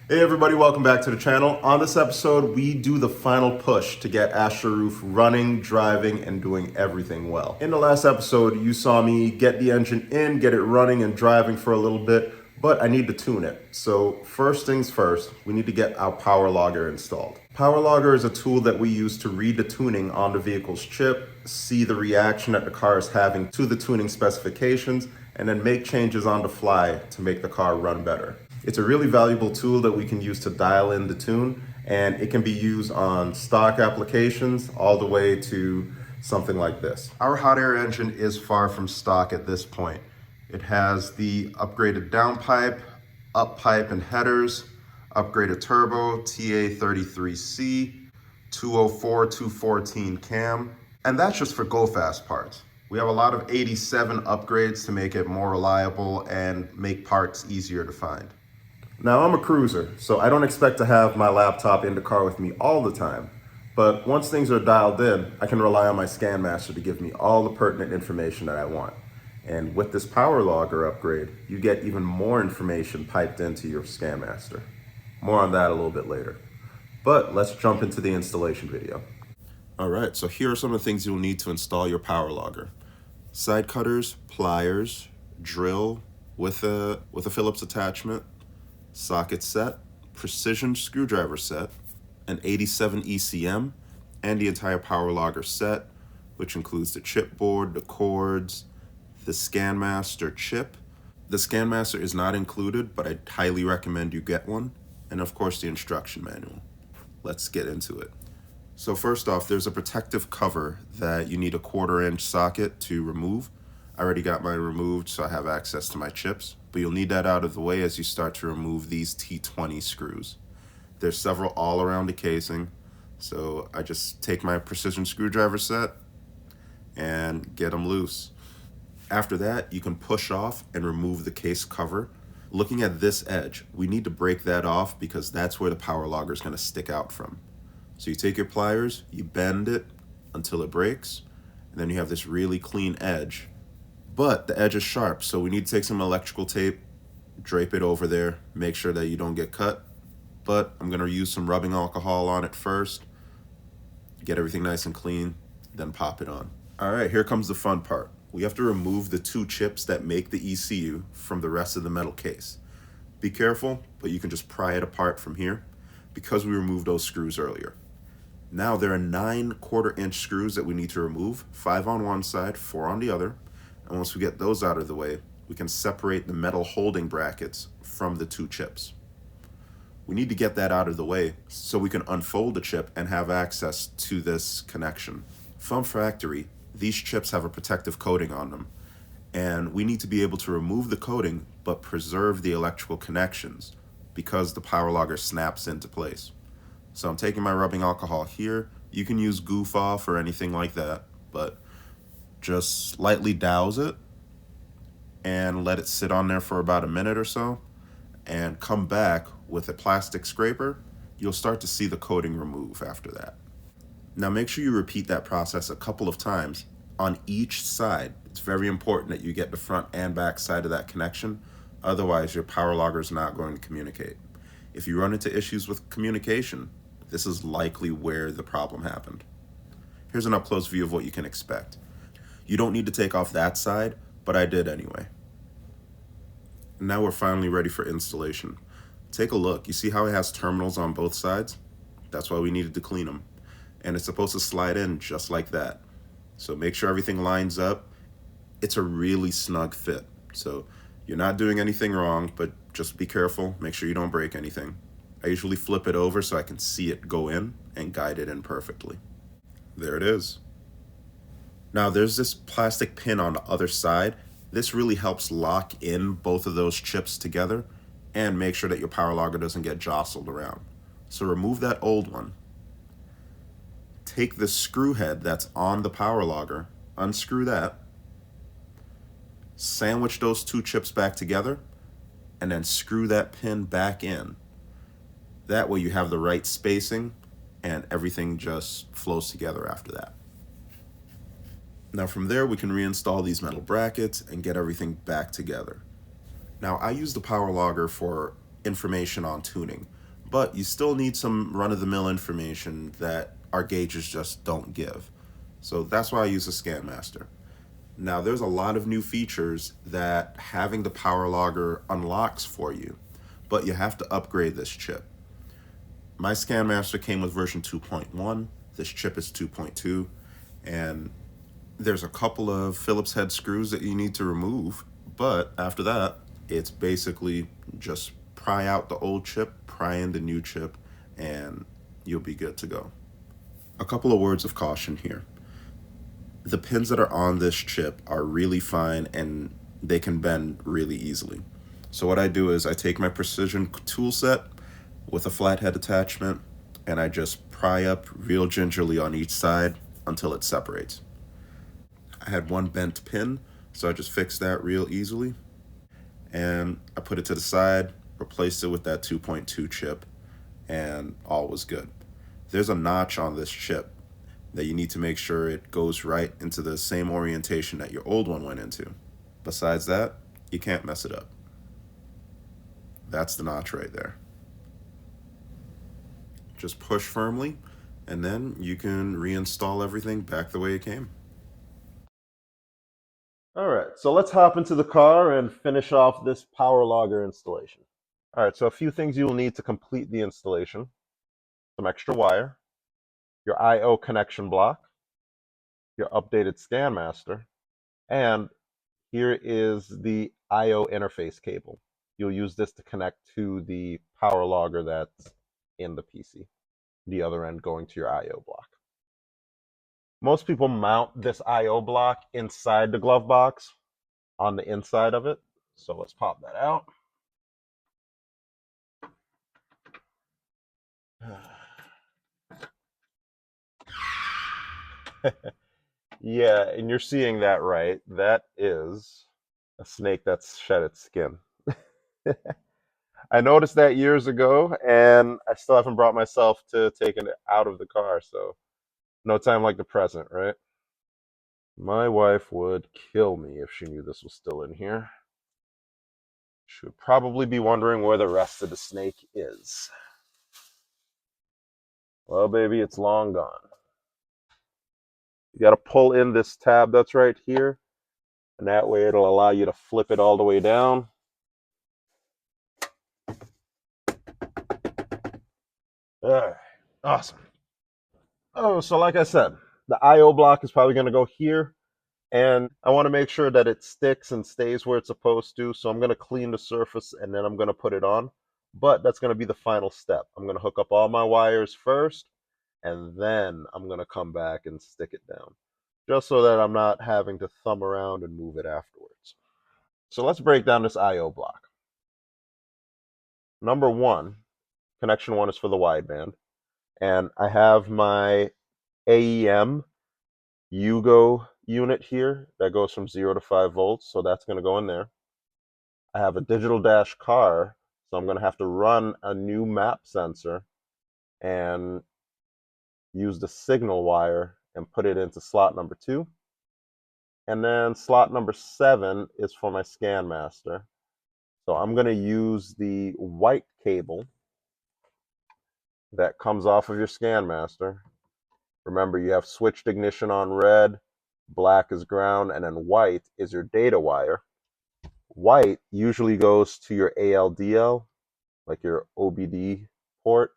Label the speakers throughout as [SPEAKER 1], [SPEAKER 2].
[SPEAKER 1] Hey everybody, welcome back to the channel. On this episode, we do the final push to get Astroroof running, driving, and doing everything well. In the last episode, you saw me get the engine in, get it running and driving for a little bit, but I need to tune it. So first things first, we need to get our Powerlogger installed. Powerlogger is a tool that we use to read the tuning on the vehicle's chip, see the reaction that the car is having to the tuning specifications, and then make changes on the fly to make the car run better. It's a really valuable tool that we can use to dial in the tune, and it can be used on stock applications all the way to something like this. Our hot air engine is far from stock at this point. It has the upgraded downpipe, up pipe and headers, upgraded turbo, TA33C, 204, 214 cam, and that's just for go fast parts. We have a lot of 87 upgrades to make it more reliable and make parts easier to find. Now I'm a cruiser, so I don't expect to have my laptop in the car with me all the time. But once things are dialed in, I can rely on my Scanmaster to give me all the pertinent information that I want. And with this Powerlogger upgrade, you get even more information piped into your Scanmaster. More on that a little bit later. But let's jump into the installation video. All right, so here are some of the things you'll need to install your Powerlogger. Side cutters, pliers, drill with a Phillips attachment, socket set, precision screwdriver set, an 87 ECM, and the entire Powerlogger set, which includes the chipboard, the cords, the Scanmaster chip. The Scanmaster is not included, but I highly recommend you get one, and of course the instruction manual. Let's get into it. So first off, there's a protective cover that you need a 1/4 inch socket to remove. I already got mine removed, so I have access to my chips, but you'll need that out of the way as you start to remove these T20 screws. There's several all around the casing, so I just take my precision screwdriver set and get them loose. After that, you can push off and remove the case cover. Looking at this edge, we need to break that off because that's where the Powerlogger is going to stick out from. So you take your pliers, you bend it until it breaks, and then you have this really clean edge. But the edge is sharp, so we need to take some electrical tape, drape it over there, make sure that you don't get cut. But I'm gonna use some rubbing alcohol on it first, get everything nice and clean, then pop it on. All right, here comes the fun part. We have to remove the 2 chips that make the ECU from the rest of the metal case. Be careful, but you can just pry it apart from here because we removed those screws earlier. Now there are 9 1/4 inch screws that we need to remove, 5 on one side, 4 on the other. And once we get those out of the way, we can separate the metal holding brackets from the 2 chips. We need to get that out of the way so we can unfold the chip and have access to this connection. From factory, these chips have a protective coating on them, and we need to be able to remove the coating but preserve the electrical connections because the Powerlogger snaps into place. So I'm taking my rubbing alcohol here. You can use Goof Off or anything like that, but just lightly douse it and let it sit on there for about a minute or so and come back with a plastic scraper. You'll start to see the coating remove after that. Now make sure you repeat that process a couple of times on each side. It's very important that you get the front and back side of that connection. Otherwise, your Powerlogger is not going to communicate. If you run into issues with communication, this is likely where the problem happened. Here's an up-close view of what you can expect. You don't need to take off that side, but I did anyway. Now we're finally ready for installation. Take a look. You see how it has terminals on both sides? That's why we needed to clean them. And it's supposed to slide in just like that. So make sure everything lines up. It's a really snug fit. So you're not doing anything wrong, but just be careful. Make sure you don't break anything. I usually flip it over so I can see it go in and guide it in perfectly. There it is. Now there's this plastic pin on the other side. This really helps lock in both of those chips together and make sure that your Powerlogger doesn't get jostled around. So remove that old one. Take the screw head that's on the Powerlogger, unscrew that, sandwich those 2 chips back together, and then screw that pin back in. That way you have the right spacing and everything just flows together after that. Now from there, we can reinstall these metal brackets and get everything back together. Now I use the Powerlogger for information on tuning, but you still need some run-of-the-mill information that our gauges just don't give. So that's why I use the Scanmaster. Now, there's a lot of new features that having the Powerlogger unlocks for you, but you have to upgrade this chip. My Scanmaster came with version 2.1. This chip is 2.2, and there's a couple of Phillips head screws that you need to remove, but after that, it's basically just pry out the old chip, pry in the new chip, and you'll be good to go. A couple of words of caution here. The pins that are on this chip are really fine and they can bend really easily. So what I do is I take my precision tool set with a flathead attachment and I just pry up real gingerly on each side until it separates. I had one bent pin, so I just fixed that real easily. And I put it to the side, replaced it with that 2.2 chip, and all was good. There's a notch on this chip that you need to make sure it goes right into the same orientation that your old one went into. Besides that, you can't mess it up. That's the notch right there. Just push firmly, and then you can reinstall everything back the way it came. All right, so let's hop into the car and finish off this Powerlogger installation. All right, so a few things you will need to complete the installation. Some extra wire, your I/O connection block, your updated Scanmaster, and here is the I/O interface cable. You'll use this to connect to the Powerlogger that's in the PC, the other end going to your I/O block. Most people mount this I/O block inside the glove box on the inside of it. So let's pop that out. Yeah, and you're seeing that right. That is a snake that's shed its skin. I noticed that years ago, and I still haven't brought myself to taking it out of the car, so no time like the present, right? My wife would kill me if she knew this was still in here. She would probably be wondering where the rest of the snake is. Well, baby, it's long gone. You got to pull in this tab that's right here, and that way it'll allow you to flip it all the way down. All right, awesome. Oh, so like I said, the I/O block is probably going to go here, and I want to make sure that it sticks and stays where it's supposed to, so I'm going to clean the surface and then I'm going to put it on. But that's going to be the final step. I'm going to hook up all my wires first, and then I'm going to come back and stick it down, just so that I'm not having to thumb around and move it afterwards. So let's break down this I/O block. Number one, connection one is for the wideband, and I have my AEM UGO unit here that goes from 0 to 5 volts, so that's going to go in there. I have a digital dash car, so I'm going to have to run a new map sensor and use the signal wire and put it into slot number 2. And then slot number 7 is for my Scanmaster. So I'm going to use the white cable that comes off of your Scanmaster. Remember, you have switched ignition on red, black is ground, and then white is your data wire. White usually goes to your ALDL, like your OBD port.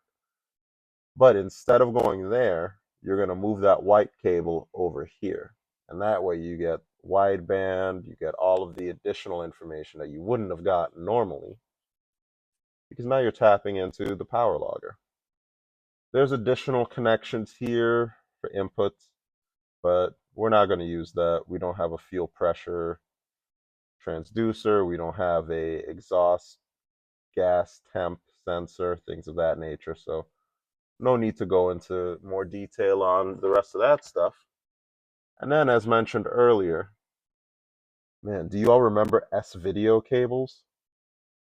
[SPEAKER 1] But instead of going there, you're going to move that white cable over here. And that way you get wideband, you get all of the additional information that you wouldn't have gotten normally, because now you're tapping into the Powerlogger. There's additional connections here for inputs, but we're not going to use that. We don't have a fuel pressure transducer. We don't have a exhaust gas temp sensor, things of that nature. So no need to go into more detail on the rest of that stuff. And then, as mentioned earlier, man, do you all remember S-Video cables?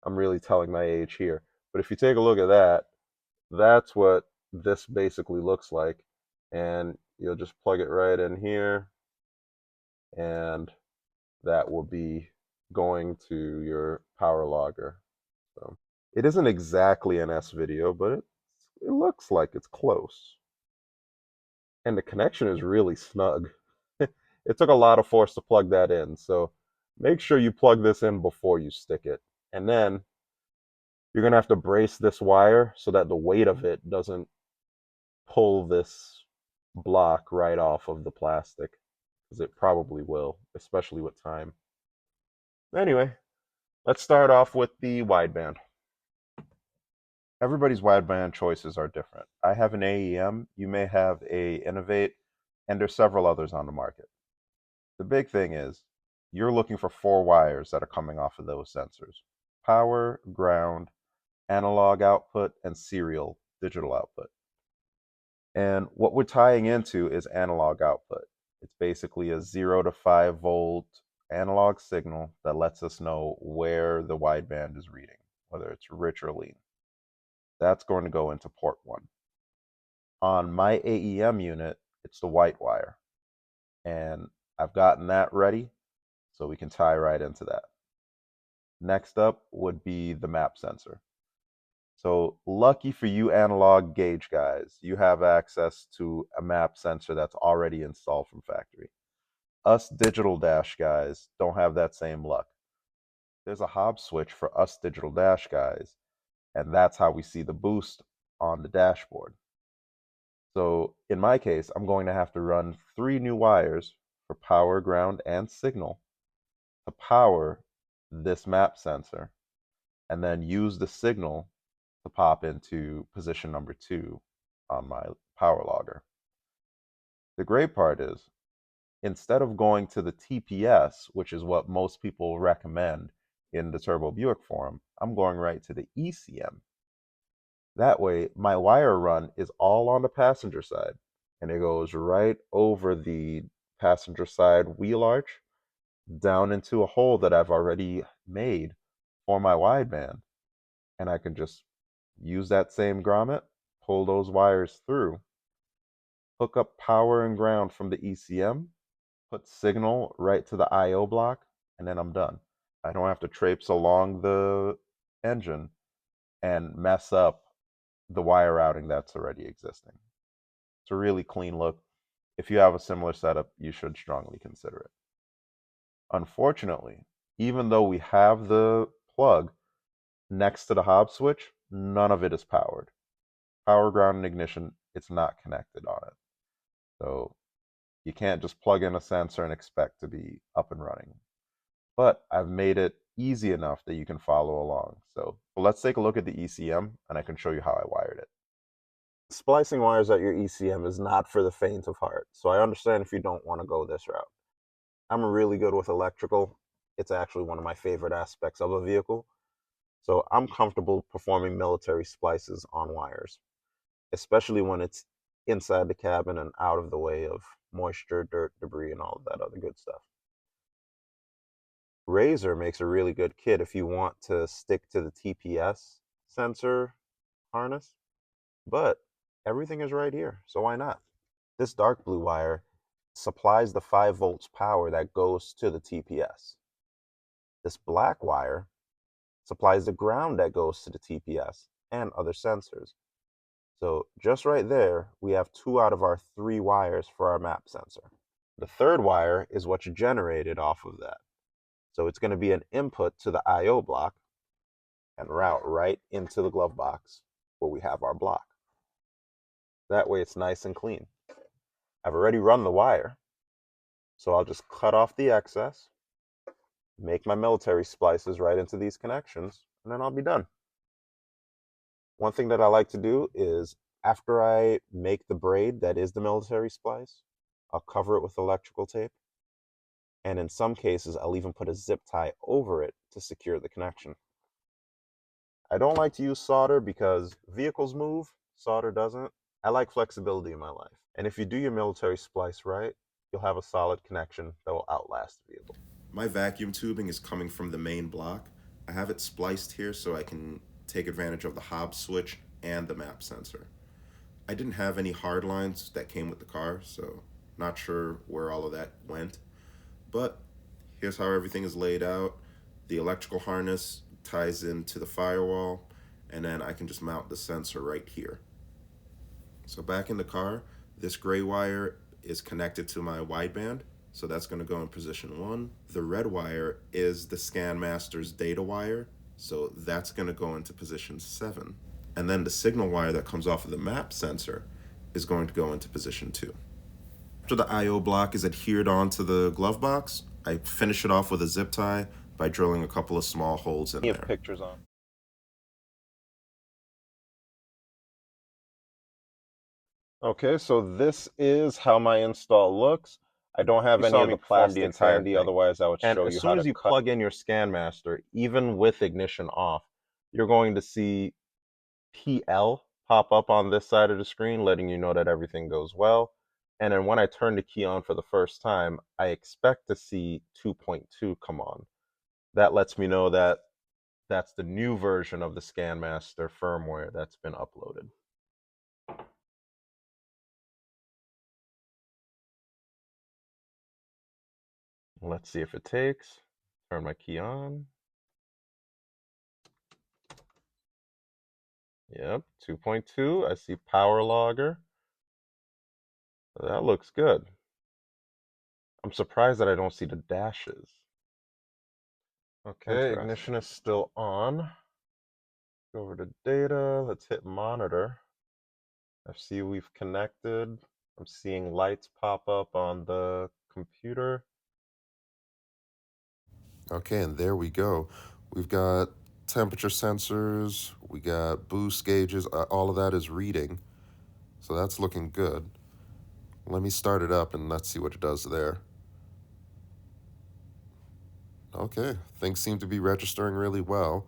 [SPEAKER 1] I'm really telling my age here. But if you take a look at that, that's what this basically looks like. And you'll just plug it right in here, and that will be going to your Powerlogger. So It isn't exactly an S video, but it looks like it's close. And the connection is really snug. It took a lot of force to plug that in, so make sure you plug this in before you stick it. And then you're going to have to brace this wire so that the weight of it doesn't pull this block right off of the plastic, because it probably will, especially with time. Anyway, let's start off with the wideband. Everybody's wideband choices are different. I have an AEM, you may have a Innovate, and there's several others on the market. The big thing is you're looking for 4 wires that are coming off of those sensors: power, ground, analog output, and serial digital output. And what we're tying into is analog output. It's basically a 0 to 5 volt analog signal that lets us know where the wideband is reading, whether it's rich or lean. That's going to go into port 1. On my AEM unit, it's the white wire. And I've gotten that ready, so we can tie right into that. Next up would be the MAP sensor. So lucky for you analog gauge guys, you have access to a MAP sensor that's already installed from factory. Us digital dash guys don't have that same luck. There's a Hobbs switch for us digital dash guys, and that's how we see the boost on the dashboard. So in my case, I'm going to have to run 3 new wires for power, ground, and signal to power this MAP sensor, and then use the signal to pop into position number 2 on my Powerlogger. The great part is, instead of going to the TPS, which is what most people recommend in the Turbo Buick forum, I'm going right to the ECM. That way, my wire run is all on the passenger side, and it goes right over the passenger side wheel arch down into a hole that I've already made for my wideband. And I can just use that same grommet, pull those wires through, hook up power and ground from the ECM, put signal right to the IO block, and then I'm done. I don't have to traipse along the engine and mess up the wire routing that's already existing. It's a really clean look. If you have a similar setup, you should strongly consider it. Unfortunately, even though we have the plug next to the Hobbs switch, none of it is powered. Power, ground, and ignition, it's not connected on it. So you can't just plug in a sensor and expect to be up and running. But I've made it easy enough that you can follow along. So let's take a look at the ECM, and I can show you how I wired it. Splicing wires at your ECM is not for the faint of heart, so I understand if you don't want to go this route. I'm really good with electrical. It's actually one of my favorite aspects of a vehicle. So I'm comfortable performing military splices on wires, especially when it's inside the cabin and out of the way of moisture, dirt, debris, and all of that other good stuff. Razor makes a really good kit if you want to stick to the TPS sensor harness, but everything is right here, so why not? This dark blue wire supplies the 5 volts power that goes to the TPS. This black wire supplies the ground that goes to the TPS and other sensors. So just right there, we have 2 out of our 3 wires for our MAP sensor. The third wire is what's generated off of that. So it's going to be an input to the IO block and route right into the glove box where we have our block. That way it's nice and clean. I've already run the wire, so I'll just cut off the excess, make my military splices right into these connections, and then I'll be done. One thing that I like to do is, after I make the braid that is the military splice, I'll cover it with electrical tape, and in some cases I'll even put a zip tie over it to secure the connection. I don't like to use solder because vehicles move, solder doesn't. I like flexibility in my life, and if you do your military splice right, you'll have a solid connection that will outlast the vehicle. My vacuum tubing is coming from the main block. I have it spliced here so I can take advantage of the Hobbs switch and the MAP sensor. I didn't have any hard lines that came with the car, so not sure where all of that went. But here's how everything is laid out. The electrical harness ties into the firewall, and then I can just mount the sensor right here. So back in the car, this gray wire is connected to my wideband, so that's going to go in position 1. The red wire is the Scanmaster's data wire, so that's going to go into position 7. And then the signal wire that comes off of the map sensor is going to go into position 2. After the I/O block is adhered onto the glove box, I finish it off with a zip tie by drilling a couple of small holes in there.
[SPEAKER 2] Pictures on. Okay, so this is how my install looks. I don't have any of the plastic handy, otherwise I would show you how to cut. And as soon as you plug in your Scanmaster, even with ignition off, you're going to see PL pop up on this side of the screen, letting you know that everything goes well. And then when I turn the key on for the first time, I expect to see 2.2 come on. That lets me know that that's the new version of the Scanmaster firmware that's been uploaded. Let's see if it takes. Turn my key on. Yep, 2.2. I see Powerlogger. That looks good. I'm surprised that I don't see the dashes. Okay, ignition is still on. Go over to data. Let's hit monitor. I see we've connected. I'm seeing lights pop up on the computer.
[SPEAKER 1] Okay, and there we go. We've got temperature sensors, we got boost gauges, all of that is reading. So that's looking good. Let me start it up and let's see what it does there. Okay, things seem to be registering really well.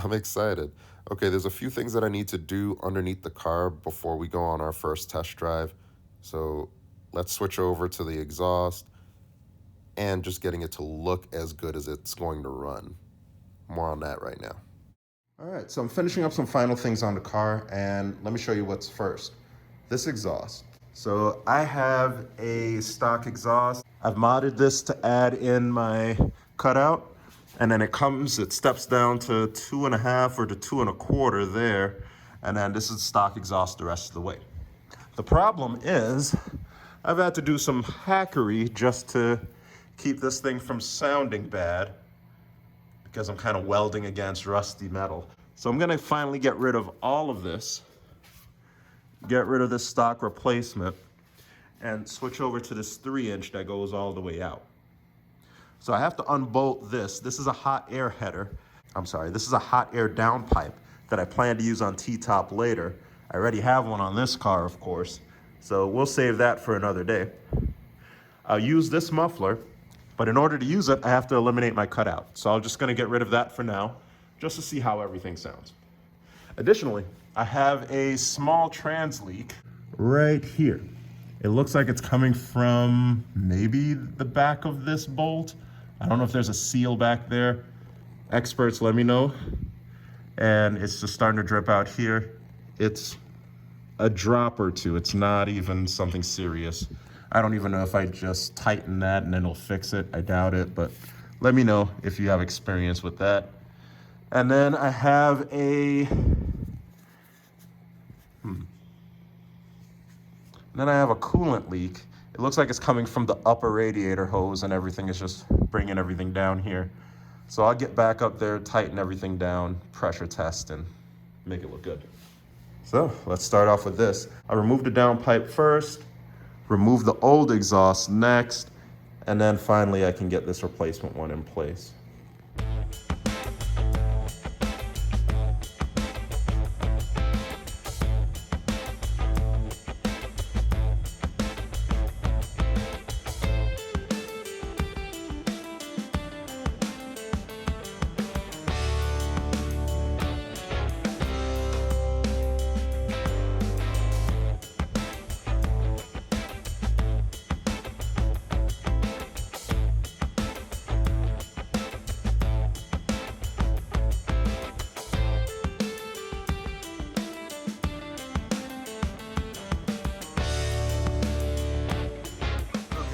[SPEAKER 1] I'm excited. Okay, there's a few things that I need to do underneath the car before we go on our first test drive. So let's switch over to the exhaust and just getting it to look as good as it's going to run. More on that right now. All right, so I'm finishing up some final things on the car, and let me show you what's first. This exhaust. So I have a stock exhaust. I've modded this to add in my cutout, and then it steps down to 2.5 or to 2.25 there, and then this is stock exhaust the rest of the way. The problem is I've had to do some hackery just to keep this thing from sounding bad, because I'm kind of welding against rusty metal. So I'm gonna finally get rid of all of this, get rid of this stock replacement, and switch over to this 3-inch that goes all the way out. So I have to unbolt this. This is a hot air header. This is a hot air downpipe that I plan to use on T-top later. I already have one on this car, of course, so we'll save that for another day. I'll use this muffler, but in order to use it, I have to eliminate my cutout. So I'm just gonna get rid of that for now, just to see how everything sounds. Additionally, I have a small trans leak right here. It looks like it's coming from maybe the back of this bolt. I don't know if there's a seal back there. Experts, let me know. And it's just starting to drip out here. It's a drop or two. It's not even something serious. I don't even know if I just tighten that and then it'll fix it. I doubt it, but let me know if you have experience with that. And then I have a coolant leak. It looks like it's coming from the upper radiator hose, and everything is just bringing everything down here. So I'll get back up there, tighten everything down, pressure test, and make it look good. So let's start off with this. I removed the downpipe first, remove the old exhaust next, and then finally I can get this replacement one in place.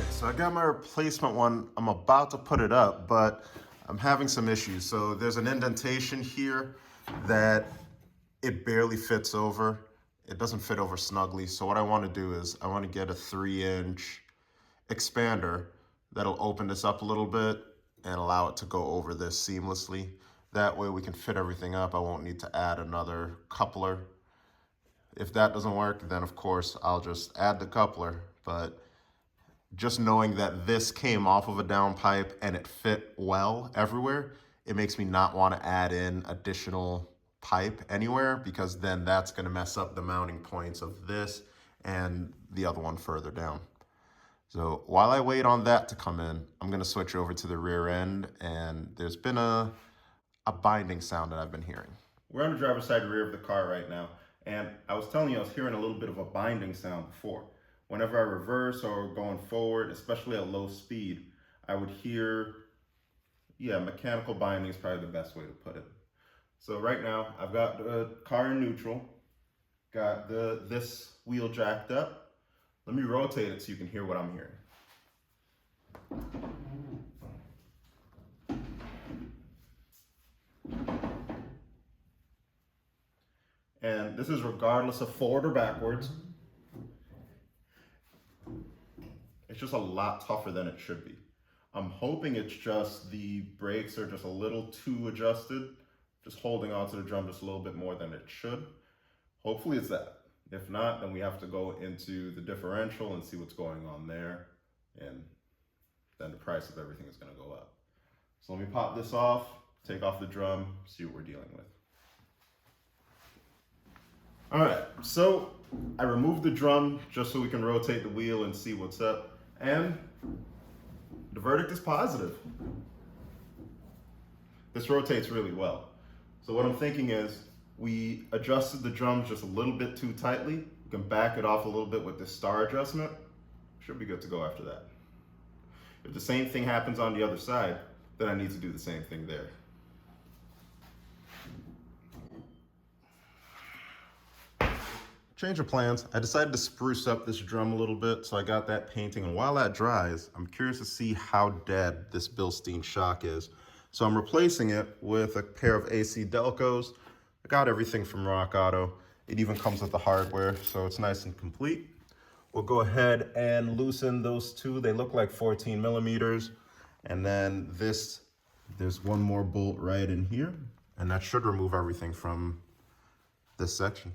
[SPEAKER 1] So I got my replacement one. I'm about to put it up, but I'm having some issues. So there's an indentation here that it barely fits over. It doesn't fit over snugly. So what I want to do is I want to get a 3-inch expander that'll open this up a little bit and allow it to go over this seamlessly. That way we can fit everything up. I won't need to add another coupler. If that doesn't work, then of course I'll just add the coupler. But just knowing that this came off of a downpipe and it fit well everywhere, it makes me not want to add in additional pipe anywhere, because then that's going to mess up the mounting points of this and the other one further down. So while I wait on that to come in, I'm going to switch over to the rear end, and there's been a binding sound that I've been hearing. We're on the driver's side rear of the car right now, and I was telling you I was hearing a little bit of a binding sound before. Whenever I reverse or going forward, especially at low speed, I would hear, mechanical binding is probably the best way to put it. So right now, I've got the car in neutral, got this wheel jacked up. Let me rotate it so you can hear what I'm hearing. And this is regardless of forward or backwards. It's just a lot tougher than it should be. I'm hoping it's just the brakes are just a little too adjusted, just holding onto the drum just a little bit more than it should. Hopefully it's that. If not, then we have to go into the differential and see what's going on there, and then the price of everything is going to go up. So let me pop this off, take off the drum, see what we're dealing with. All right, so I removed the drum just so we can rotate the wheel and see what's up, and the verdict is positive. This rotates really well. So what I'm thinking is, we adjusted the drums just a little bit too tightly. We can back it off a little bit with this star adjustment. Should be good to go after that. If the same thing happens on the other side, then I need to do the same thing there. Change of plans. I decided to spruce up this drum a little bit, so I got that painting. And while that dries, I'm curious to see how dead this Bilstein shock is. So I'm replacing it with a pair of AC Delcos. I got everything from Rock Auto. It even comes with the hardware, so it's nice and complete. We'll go ahead and loosen those two. They look like 14 millimeters. And then there's one more bolt right in here, and that should remove everything from this section.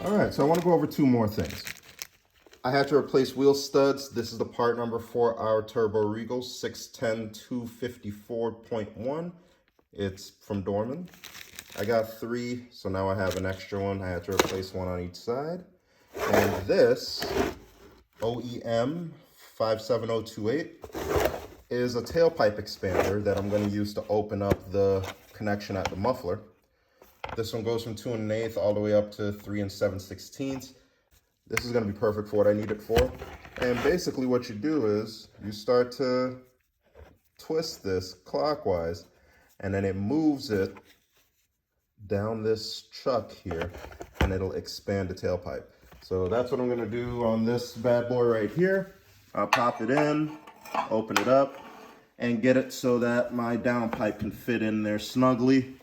[SPEAKER 1] All right, so I want to go over two more things. I had to replace wheel studs. This is the part number for our Turbo Regal 610-254.1. It's from Dorman. I got 3, so now I have an extra one. I had to replace one on each side. And this OEM 57028 is a tailpipe expander that I'm going to use to open up the connection at the muffler. This one goes from 2 1/8 all the way up to 3 7/16. This is going to be perfect for what I need it for. And basically what you do is you start to twist this clockwise, and then it moves it down this chuck here, and it'll expand the tailpipe. So that's what I'm going to do on this bad boy right here. I'll pop it in, open it up, and get it so that my downpipe can fit in there snugly,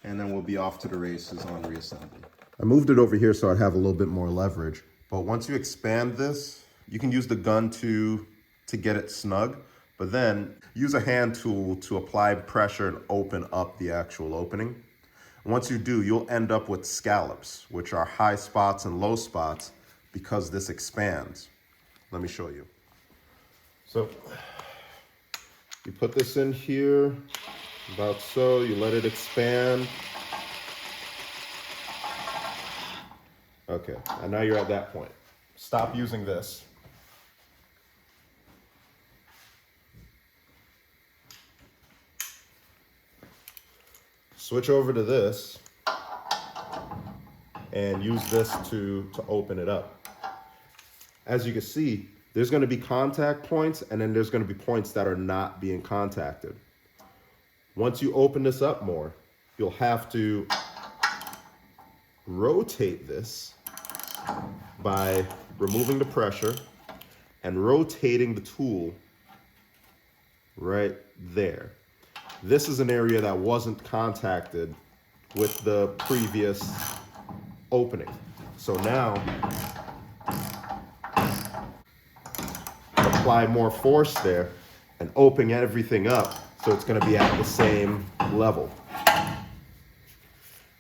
[SPEAKER 1] and then we'll be off to the races on reassembly. I moved it over here so I'd have a little bit more leverage, but once you expand this, you can use the gun to get it snug, but then use a hand tool to apply pressure and open up the actual opening. Once you do, you'll end up with scallops, which are high spots and low spots because this expands. Let me show you. So you put this in here, about so, you let it expand. Okay, and now you're at that point. Stop using this. Switch over to this and use this to open it up. As you can see, there's going to be contact points, and then there's going to be points that are not being contacted. Once you open this up more, you'll have to rotate this by removing the pressure and rotating the tool right there. This is an area that wasn't contacted with the previous opening. So now, apply more force there and open everything up so it's going to be at the same level.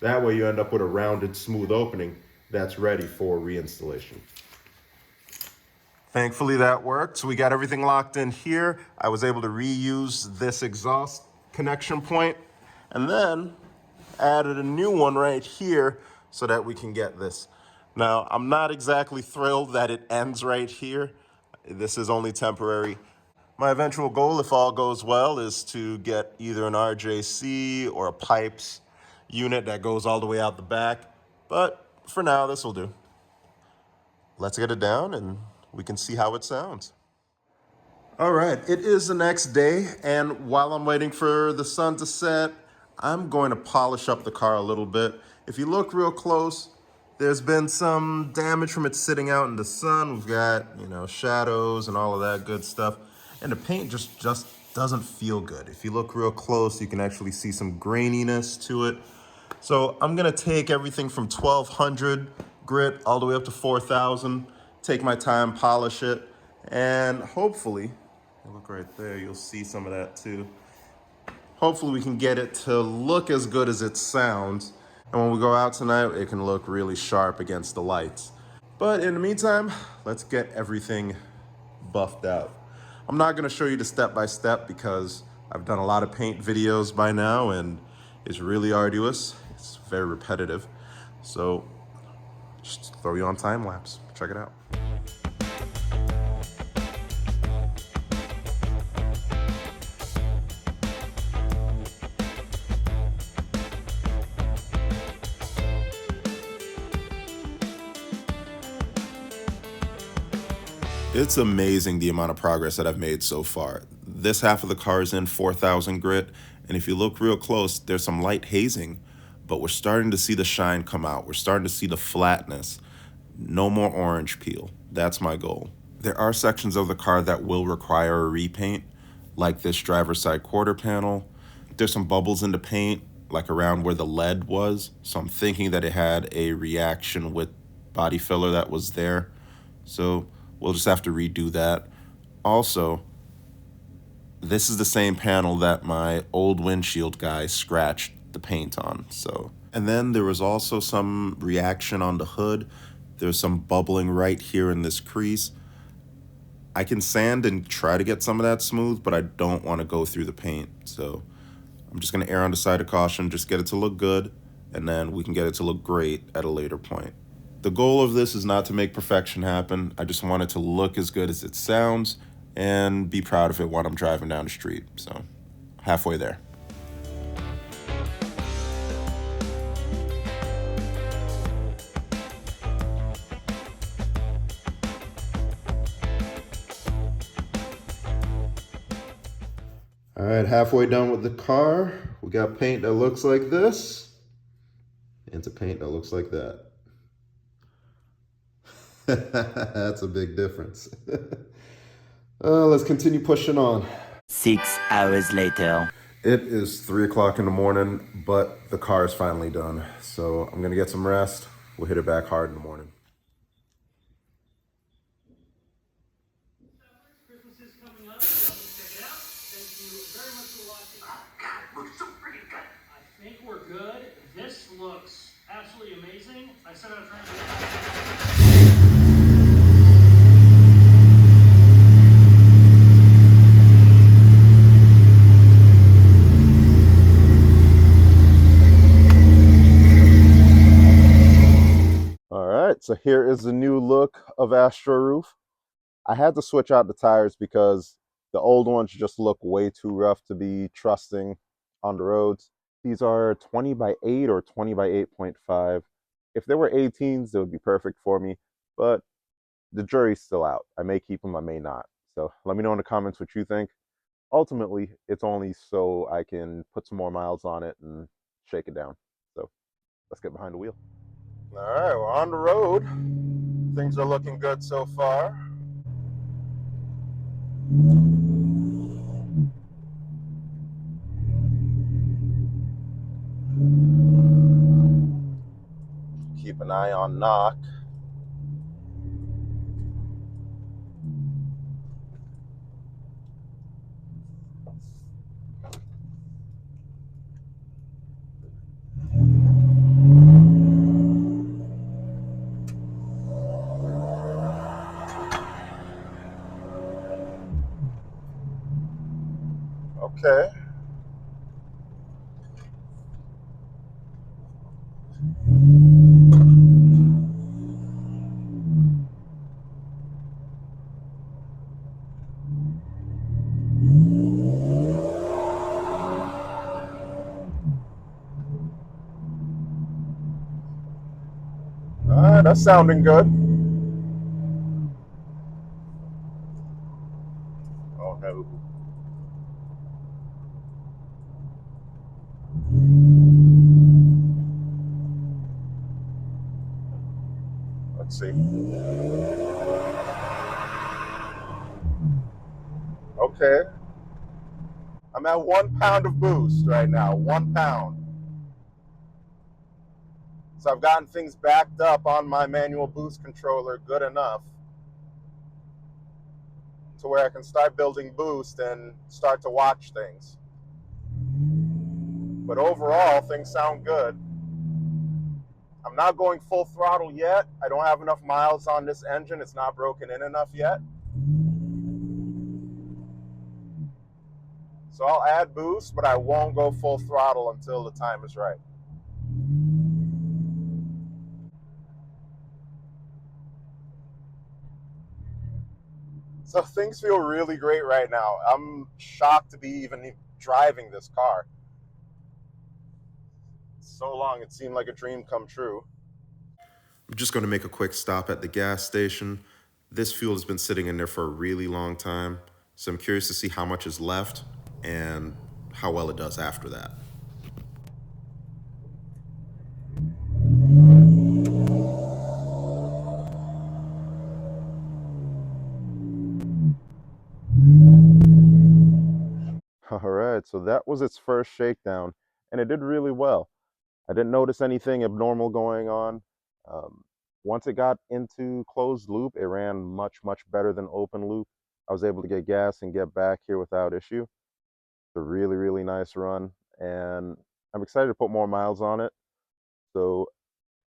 [SPEAKER 1] That way you end up with a rounded, smooth opening that's ready for reinstallation. Thankfully that worked. So we got everything locked in here. I was able to reuse this exhaust connection point and then added a new one right here so that we can get this. Now, I'm not exactly thrilled that it ends right here. This is only temporary. My eventual goal, if all goes well, is to get either an RJC or a pipes unit that goes all the way out the back. But for now, this will do. Let's get it down and we can see how it sounds. All right, it is the next day, and while I'm waiting for the sun to set, I'm going to polish up the car a little bit. If you look real close, there's been some damage from it sitting out in the sun. We've got, shadows and all of that good stuff. And the paint just doesn't feel good. If you look real close, you can actually see some graininess to it. So I'm gonna take everything from 1200 grit all the way up to 4000, take my time, polish it, and hopefully, look right there, you'll see some of that too. Hopefully we can get it to look as good as it sounds. And when we go out tonight, it can look really sharp against the lights. But in the meantime, let's get everything buffed out. I'm not gonna show you the step-by-step because I've done a lot of paint videos by now and it's really arduous. It's very repetitive. So just throw you on time lapse. Check it out. It's amazing the amount of progress that I've made so far. This half of the car is in 4000 grit, and if you look real close, there's some light hazing, but we're starting to see the shine come out. We're starting to see the flatness. No more orange peel. That's my goal. There are sections of the car that will require a repaint, like this driver's side quarter panel. There's some bubbles in the paint, like around where the lead was, so I'm thinking that it had a reaction with body filler that was there. So we'll just have to redo that. Also, this is the same panel that my old windshield guy scratched the paint on. And then there was also some reaction on the hood. There's some bubbling right here in this crease. I can sand and try to get some of that smooth, but I don't want to go through the paint. So I'm just going to err on the side of caution, just get it to look good, and then we can get it to look great at a later point. The goal of this is not to make perfection happen. I just want it to look as good as it sounds and be proud of it while I'm driving down the street. So halfway there. All right, halfway done with the car. We got paint that looks like this into paint that looks like that. That's a big difference. Let's continue pushing on.
[SPEAKER 3] 6 hours later.
[SPEAKER 1] It is 3 o'clock in the morning, but the car is finally done. So I'm gonna get some rest. We'll hit it back hard in the morning.
[SPEAKER 4] Christmas is coming up, so check it out. Thank you very much for watching. God, looks so pretty good. I think we're good. This looks absolutely amazing. I set out trying to
[SPEAKER 2] All right, so here is the new look of Astroroof. I had to switch out the tires because the old ones just look way too rough to be trusting on the roads. These are 20 by 8 or 20 by 8.5. If they were 18s, they would be perfect for me, but the jury's still out. I may keep them, I may not. So let me know in the comments what you think. Ultimately, it's only so I can put some more miles on it and shake it down. So let's get behind the wheel. All right, we're on the road. Things are looking good so far. Keep an eye on knock. Okay. All right, that's sounding good. Oh no. Let's see. Okay. I'm at 1 pound of boost right now, 1 pound. So I've gotten things backed up on my manual boost controller good enough to where I can start building boost and start to watch things. But overall, things sound good. I'm not going full throttle yet. I don't have enough miles on this engine. It's not broken in enough yet. So I'll add boost, but I won't go full throttle until the time is right. So things feel really great right now. I'm shocked to be even driving this car. So long, it seemed like a dream come true.
[SPEAKER 1] I'm just gonna make a quick stop at the gas station. This fuel has been sitting in there for a really long time, so I'm curious to see how much is left and how well it does after that.
[SPEAKER 2] All right, so that was its first shakedown, and it did really well. I didn't notice anything abnormal going on. Once it got into closed loop, it ran much, much better than open loop. I was able to get gas and get back here without issue. It's a really, really nice run, and I'm excited to put more miles on it. So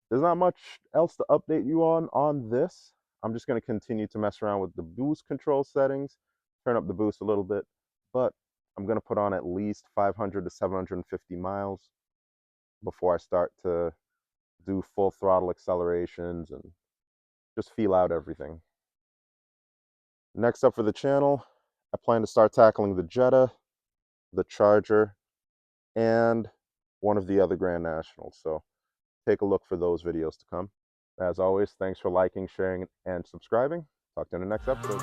[SPEAKER 2] there's not much else to update you on this. I'm just going to continue to mess around with the boost control settings, turn up the boost a little bit, but I'm going to put on at least 500 to 750 miles before I start to do full throttle accelerations and just feel out everything. Next up for the channel, I plan to start tackling the Jetta, the Charger, and one of the other Grand Nationals. So take a look for those videos to come. As always, thanks for liking, sharing, and subscribing. Talk to you in the next episode.